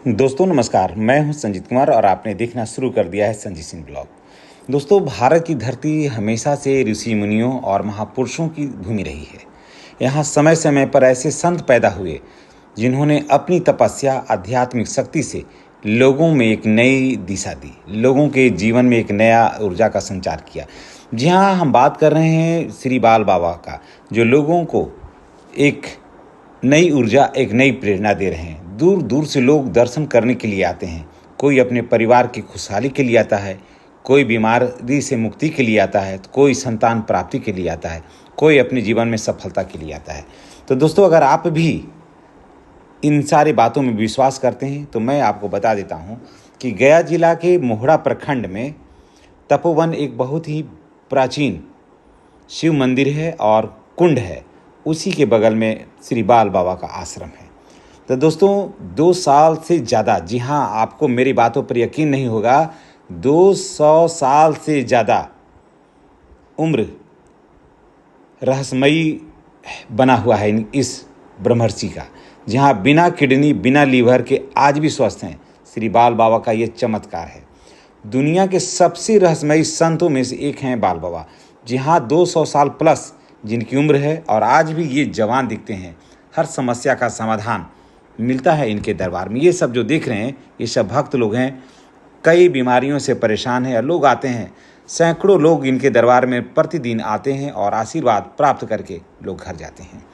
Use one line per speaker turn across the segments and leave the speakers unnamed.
दोस्तों नमस्कार, मैं हूं संजीत कुमार और आपने देखना शुरू कर दिया है संजीत सिंह ब्लॉग। दोस्तों, भारत की धरती हमेशा से ऋषि मुनियों और महापुरुषों की भूमि रही है। यहाँ समय समय पर ऐसे संत पैदा हुए जिन्होंने अपनी तपस्या आध्यात्मिक शक्ति से लोगों में एक नई दिशा दी, लोगों के जीवन में एक नया ऊर्जा का संचार किया। जी हाँ, हम बात कर रहे हैं श्री बाल बाबा का, जो लोगों को एक नई ऊर्जा, एक नई प्रेरणा दे रहे हैं। दूर दूर से लोग दर्शन करने के लिए आते हैं। कोई अपने परिवार की खुशहाली के लिए आता है, कोई बीमारी से मुक्ति के लिए आता है, तो कोई संतान प्राप्ति के लिए आता है, कोई अपने जीवन में सफलता के लिए आता है। तो दोस्तों, अगर आप भी इन सारी बातों में विश्वास करते हैं तो मैं आपको बता देता हूं कि गया जिला के मोहड़ा प्रखंड में तपोवन एक बहुत ही प्राचीन शिव मंदिर है और कुंड है। उसी के बगल में श्री बाल बाबा का आश्रम है। तो दोस्तों, 2 साल से ज़्यादा, जी हाँ, आपको मेरी बातों पर यकीन नहीं होगा, 200 साल से ज़्यादा उम्र रहस्यमयी बना हुआ है इस ब्रह्मर्षि का, जहाँ बिना किडनी बिना लीवर के आज भी स्वस्थ हैं। श्री बाल बाबा का ये चमत्कार है। दुनिया के सबसे रहस्यमयी संतों में से एक हैं बाल बाबा, जहाँ 200 साल प्लस जिनकी उम्र है और आज भी ये जवान दिखते हैं। हर समस्या का समाधान मिलता है इनके दरबार में। ये सब जो देख रहे हैं, ये सब भक्त लोग हैं। कई बीमारियों से परेशान हैं और लोग आते हैं। सैकड़ों लोग इनके दरबार में प्रतिदिन आते हैं और आशीर्वाद प्राप्त करके लोग घर जाते हैं।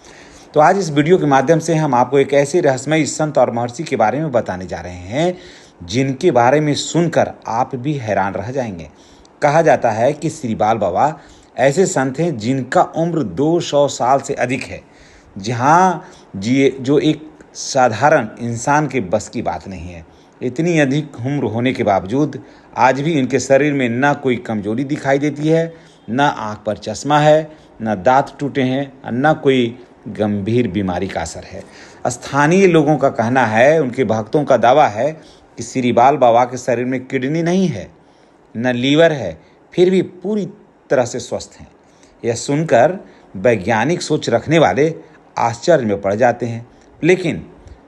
तो आज इस वीडियो के माध्यम से हम आपको एक ऐसे रहस्यमयी संत और महर्षि के बारे में बताने जा रहे हैं जिनके बारे में सुनकर आप भी हैरान रह जाएंगे। कहा जाता है कि श्री बाल बाबा ऐसे संत हैं जिनका उम्र 200 साल से अधिक है, जहाँ जो एक साधारण इंसान के बस की बात नहीं है। इतनी अधिक उम्र होने के बावजूद आज भी इनके शरीर में ना कोई कमजोरी दिखाई देती है, ना आँख पर चश्मा है, ना दांत टूटे हैं, ना कोई गंभीर बीमारी का असर है। स्थानीय लोगों का कहना है, उनके भक्तों का दावा है कि श्री बाल बाबा के शरीर में किडनी नहीं है, न लीवर है, फिर भी पूरी तरह से स्वस्थ हैं। यह सुनकर वैज्ञानिक सोच रखने वाले आश्चर्य में पड़ जाते हैं, लेकिन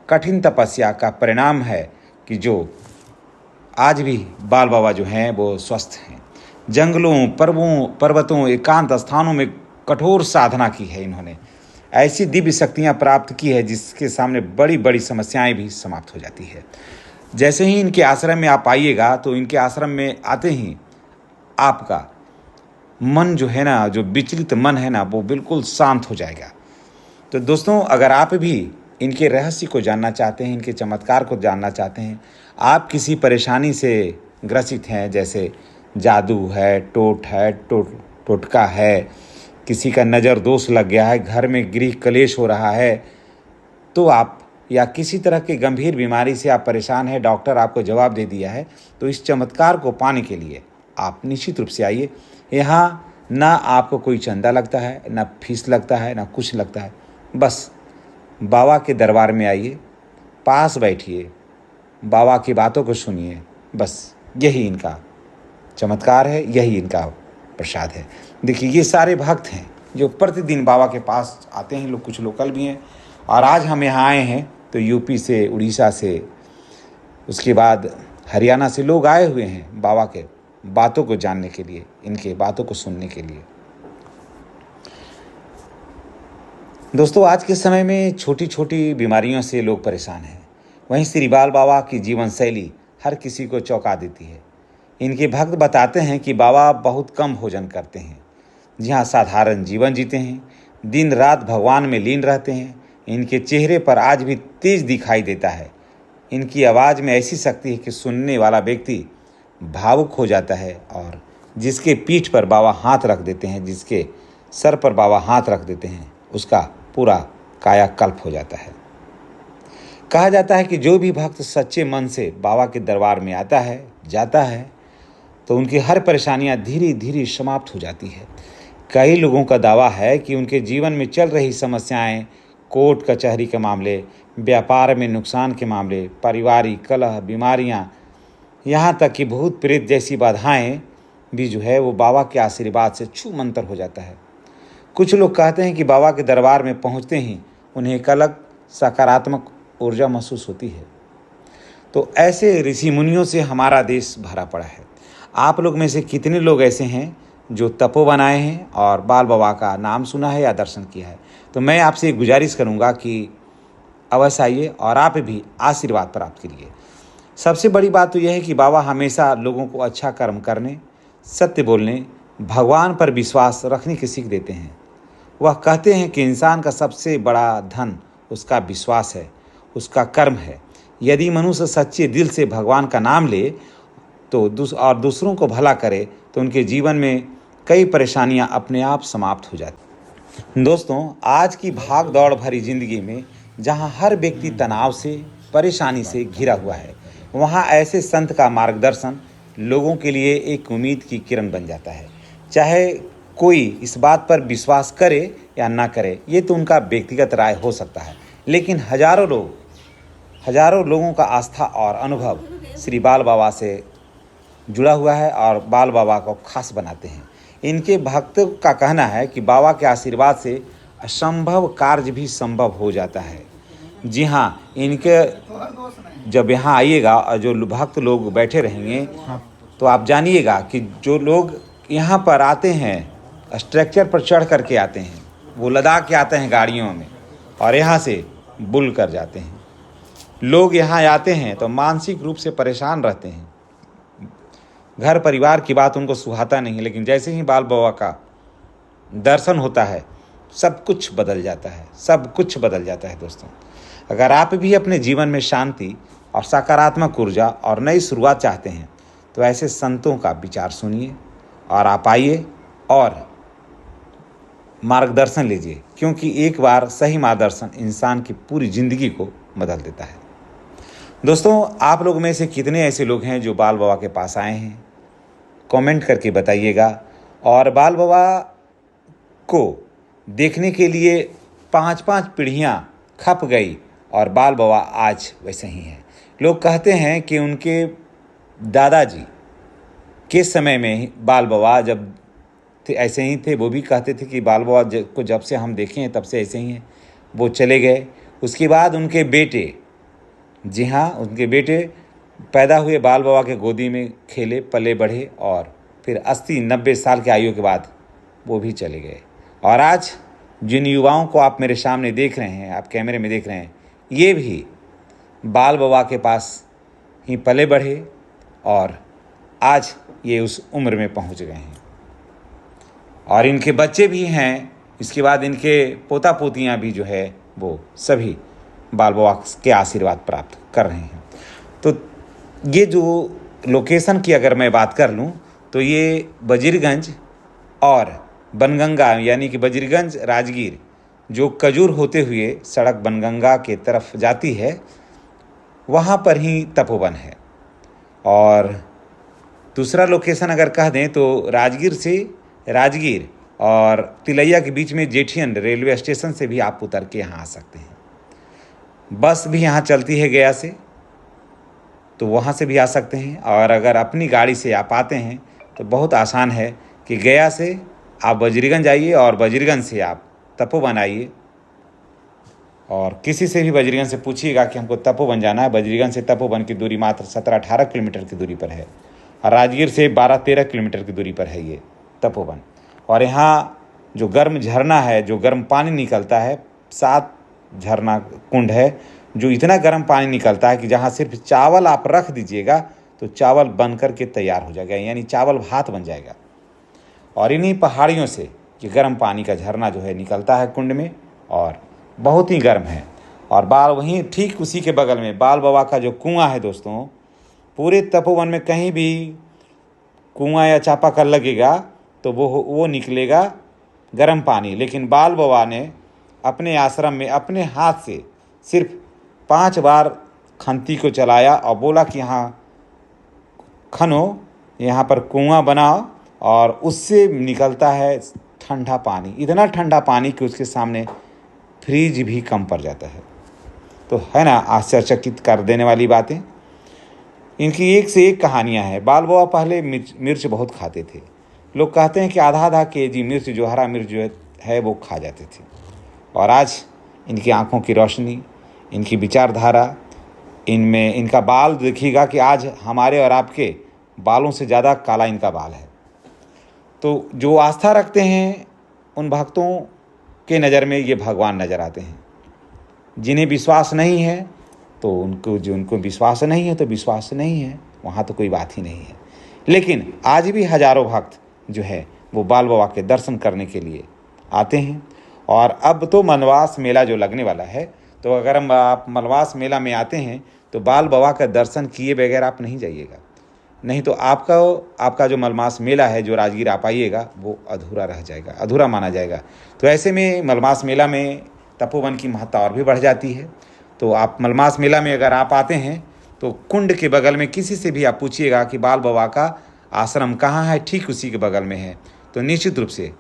कठिन तपस्या का परिणाम है कि जो आज भी बाल बाबा जो हैं वो स्वस्थ हैं। जंगलों, पर्वतों, एकांत स्थानों में कठोर साधना की है इन्होंने। ऐसी दिव्य शक्तियाँ प्राप्त की है जिसके सामने बड़ी बड़ी समस्याएं भी समाप्त हो जाती है। जैसे ही इनके आश्रम में आप आइएगा, तो इनके आश्रम में आते ही आपका मन जो है ना, जो विचलित मन है ना, वो बिल्कुल शांत हो जाएगा। तो दोस्तों, अगर आप भी इनके रहस्य को जानना चाहते हैं, इनके चमत्कार को जानना चाहते हैं, आप किसी परेशानी से ग्रसित हैं, जैसे जादू है, टोटका है, किसी का नज़र दोष लग गया है, घर में गृह कलेश हो रहा है, तो आप, या किसी तरह की गंभीर बीमारी से आप परेशान हैं, डॉक्टर आपको जवाब दे दिया है, तो इस चमत्कार को पाने के लिए आप निश्चित रूप से आइए। यहाँ ना आपको कोई चंदा लगता है, ना फीस लगता है, ना कुछ लगता है। बस बाबा के दरबार में आइए, पास बैठिए, बाबा की बातों को सुनिए। बस यही इनका चमत्कार है, यही इनका प्रसाद है। देखिए, ये सारे भक्त हैं जो प्रतिदिन बाबा के पास आते हैं। लोग कुछ लोकल भी हैं, और आज हम यहाँ आए हैं तो यूपी से, उड़ीसा से, उसके बाद हरियाणा से लोग आए हुए हैं बाबा के बातों को जानने के लिए, इनके बातों को सुनने के लिए। दोस्तों, आज के समय में छोटी छोटी बीमारियों से लोग परेशान हैं। वहीं श्री बाल बाबा की जीवन शैली हर किसी को चौंका देती है। इनके भक्त बताते हैं कि बाबा बहुत कम भोजन करते हैं, जहाँ साधारण जीवन जीते हैं, दिन रात भगवान में लीन रहते हैं। इनके चेहरे पर आज भी तेज दिखाई देता है। इनकी आवाज़ में ऐसी शक्ति है कि सुनने वाला व्यक्ति भावुक हो जाता है, और जिसके पीठ पर बाबा हाथ रख देते हैं, जिसके सर पर बाबा हाथ रख देते हैं, उसका पूरा कायाकल्प हो जाता है। कहा जाता है कि जो भी भक्त सच्चे मन से बाबा के दरबार में आता है, जाता है, तो उनकी हर परेशानियां धीरे धीरे समाप्त हो जाती है। कई लोगों का दावा है कि उनके जीवन में चल रही समस्याएं, कोर्ट कचहरी के मामले, व्यापार में नुकसान के मामले, पारिवारिक कलह, बीमारियां, यहाँ तक कि भूत प्रेत जैसी बाधाएं भी जो है वो बाबा के आशीर्वाद से छू मंतर हो जाता है। कुछ लोग कहते हैं कि बाबा के दरबार में पहुँचते ही उन्हें एक अलग सकारात्मक ऊर्जा महसूस होती है। तो ऐसे ऋषि मुनियों से हमारा देश भरा पड़ा है। आप लोग में से कितने लोग ऐसे हैं जो तपोवन आए हैं और बाल बाबा का नाम सुना है या दर्शन किया है? तो मैं आपसे एक गुजारिश करूंगा कि अवश्य आइए और आप भी आशीर्वाद प्राप्त करिए। सबसे बड़ी बात तो यह है कि बाबा हमेशा लोगों को अच्छा कर्म करने, सत्य बोलने, भगवान पर विश्वास रखने की सीख देते हैं। वह कहते हैं कि इंसान का सबसे बड़ा धन उसका विश्वास है, उसका कर्म है। यदि मनुष्य सच्चे दिल से भगवान का नाम ले तो दूसरों को भला करे तो उनके जीवन में कई परेशानियां अपने आप समाप्त हो जाती। दोस्तों, आज की भाग दौड़ भरी जिंदगी में जहां हर व्यक्ति तनाव से, परेशानी से घिरा हुआ है, वहां ऐसे संत का मार्गदर्शन लोगों के लिए एक उम्मीद की किरण बन जाता है। चाहे कोई इस बात पर विश्वास करे या ना करे, ये तो उनका व्यक्तिगत राय हो सकता है, लेकिन हजारों लोगों का आस्था और अनुभव श्री बाल बाबा से जुड़ा हुआ है और बाल बाबा को खास बनाते हैं। इनके भक्तों का कहना है कि बाबा के आशीर्वाद से असंभव कार्य भी संभव हो जाता है। जी हाँ, इनके जब यहाँ आइएगा और जो भक्त लोग बैठे रहेंगे तो आप जानिएगा कि जो लोग यहाँ पर आते हैं स्ट्रक्चर पर चढ़ करके आते हैं, वो लद्दाख के आते हैं गाड़ियों में और यहाँ से बुल कर जाते हैं। लोग यहाँ आते हैं तो मानसिक रूप से परेशान रहते हैं, घर परिवार की बात उनको सुहाता नहीं, लेकिन जैसे ही बाल बाबा का दर्शन होता है सब कुछ बदल जाता है, सब कुछ बदल जाता है। दोस्तों, अगर आप भी अपने जीवन में शांति और सकारात्मक ऊर्जा और नई शुरुआत चाहते हैं तो ऐसे संतों का विचार सुनिए और आप आइए और मार्गदर्शन लीजिए, क्योंकि एक बार सही मार्गदर्शन इंसान की पूरी ज़िंदगी को बदल देता है। दोस्तों, आप लोग में से कितने ऐसे लोग हैं जो बाल बाबा के पास आए हैं? कमेंट करके बताइएगा। और बाल बाबा को देखने के लिए 5-5 पीढ़ियाँ खप गई और बाल बाबा आज वैसे ही हैं। लोग कहते हैं कि उनके दादाजी के समय में बाल बाबा जब थे ऐसे ही थे। वो भी कहते थे कि बाल बाबा को जब से हम देखे हैं तब से ऐसे ही हैं। वो चले गए। उसके बाद उनके बेटे, जी हाँ, उनके बेटे पैदा हुए, बाल बाबा के गोदी में खेले, पले बढ़े और फिर 80-90 साल की आयु के बाद वो भी चले गए। और आज जिन युवाओं को आप मेरे सामने देख रहे हैं, आप कैमरे में देख रहे हैं, ये भी बाल बाबा के पास ही पले बढ़े और आज ये उस उम्र में पहुंच गए हैं और इनके बच्चे भी हैं। इसके बाद इनके पोता पोतियां भी जो है वो सभी बाल बाबा के आशीर्वाद प्राप्त कर रहे हैं। तो ये जो लोकेशन की अगर मैं बात कर लूँ तो ये बजीरगंज और बनगंगा, यानी कि बजीरगंज राजगीर जो कजूर होते हुए सड़क बनगंगा के तरफ जाती है, वहाँ पर ही तपोवन है। और दूसरा लोकेशन अगर कह दें तो राजगीर से राजगीर और तिलैया के बीच में जेठियन रेलवे स्टेशन से भी आप उतर के यहाँ आ सकते हैं। बस भी यहाँ चलती है गया से, तो वहाँ से भी आ सकते हैं। और अगर अपनी गाड़ी से आप आते हैं तो बहुत आसान है कि गया से आप बजरीगंज आइए और बजरीगंज से आप तपोवन आइए। और किसी से भी बजरीगंज से पूछिएगा कि हमको तपोवन जाना है। बजरीगंज से तपोवन की दूरी मात्र 17-18 किलोमीटर की दूरी पर है और राजगीर से 12-13 किलोमीटर की दूरी पर है ये तपोवन। और यहाँ जो गर्म झरना है, जो गर्म पानी निकलता है, 7 झरना कुंड है जो इतना गर्म पानी निकलता है कि जहाँ सिर्फ चावल आप रख दीजिएगा तो चावल बन कर के तैयार हो जाएगा, यानी चावल भात बन जाएगा। और इन्हीं पहाड़ियों से ये गर्म पानी का झरना जो है निकलता है कुंड में और बहुत ही गर्म है। और वहीं ठीक उसी के बगल में बाल बाबा का जो कुआं है दोस्तों, पूरे तपोवन में कहीं भी कुआं या चापाकल लगेगा तो वो निकलेगा गर्म पानी। लेकिन बाल बाबा ने अपने आश्रम में अपने हाथ से सिर्फ 5 बार खंती को चलाया और बोला कि यहाँ खनो, यहाँ पर कुआं बनाओ, और उससे निकलता है ठंडा पानी, इतना ठंडा पानी कि उसके सामने फ्रिज भी कम पड़ जाता है। तो है ना आश्चर्यचकित कर देने वाली बातें। इनकी एक से एक कहानियां हैं। बाल बाबा पहले मिर्च बहुत खाते थे। लोग कहते हैं कि आधा केजी मिर्च, जो हरा मिर्च जो है वो खा जाते थे। और आज इनकी आंखों की रोशनी, इनकी विचारधारा इनमें इनका बाल देखिएगा कि आज हमारे और आपके बालों से ज़्यादा काला इनका बाल है। तो जो आस्था रखते हैं उन भक्तों के नज़र में ये भगवान नज़र आते हैं। जिन्हें विश्वास नहीं है तो उनको विश्वास नहीं है तो विश्वास नहीं है, वहाँ तो कोई बात ही नहीं है। लेकिन आज भी हजारों भक्त जो है वो बाल बाबा के दर्शन करने के लिए आते हैं। और अब तो मलमास मेला जो लगने वाला है, तो अगर आप मलमास मेला में आते हैं तो बाल बाबा का दर्शन किए बगैर आप नहीं जाइएगा, नहीं तो आपका जो मलमास मेला है जो राजगीर आप आइएगा वो अधूरा रह जाएगा, अधूरा माना जाएगा। तो ऐसे में मलमास मेला में तपोवन की महत्ता और भी बढ़ जाती है। तो आप मलमास मेला में अगर आप आते हैं तो कुंड के बगल में किसी से भी आप पूछिएगा कि बाल बाबा का आश्रम कहाँ है, ठीक उसी के बगल में है। तो निश्चित रूप से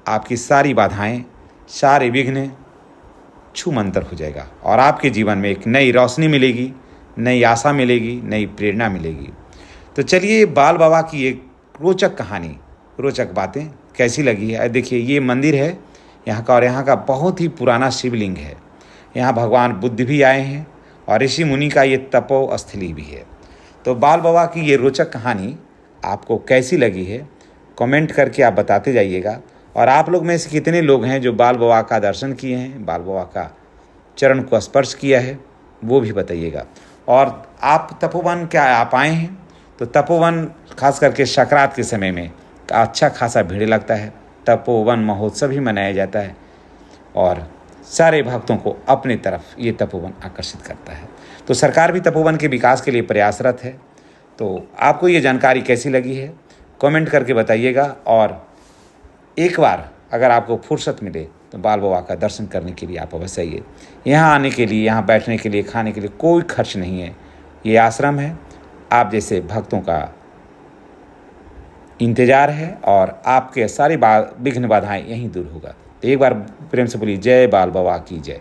आपकी सारी बाधाएं, सारे विघ्न छूमंतर हो जाएगा और आपके जीवन में एक नई रोशनी मिलेगी, नई आशा मिलेगी, नई प्रेरणा मिलेगी। तो चलिए बाल बाबा की एक रोचक कहानी, रोचक बातें कैसी लगी है। देखिए ये मंदिर है यहाँ का, और यहाँ का बहुत ही पुराना शिवलिंग है। यहाँ भगवान बुद्ध भी आए हैं और ऋषि मुनि का ये तपोस्थली भी है। तो बाल बाबा की ये रोचक कहानी आपको कैसी लगी है कमेंट करके आप बताते जाइएगा। और आप लोग में से कितने लोग हैं जो बाल बाबा का दर्शन किए हैं, बाल बाबा का चरण को स्पर्श किया है, वो भी बताइएगा। और आप तपोवन क्या आप आए हैं तो तपोवन खास करके संक्रांत के समय में अच्छा खासा भीड़ लगता है। तपोवन महोत्सव भी मनाया जाता है और सारे भक्तों को अपनी तरफ ये तपोवन आकर्षित करता है। तो सरकार भी तपोवन के विकास के लिए प्रयासरत है। तो आपको ये जानकारी कैसी लगी है कमेंट करके बताइएगा। और एक बार अगर आपको फुर्सत मिले तो बाल बाबा का दर्शन करने के लिए आप अवश्य आइए। यहाँ आने के लिए, यहाँ बैठने के लिए, खाने के लिए कोई खर्च नहीं है। ये आश्रम है, आप जैसे भक्तों का इंतजार है और आपके सारी विघ्न बाधाएं यहीं दूर होगा। तो एक बार प्रेम से बोलिए जय बाल बाबा की जय।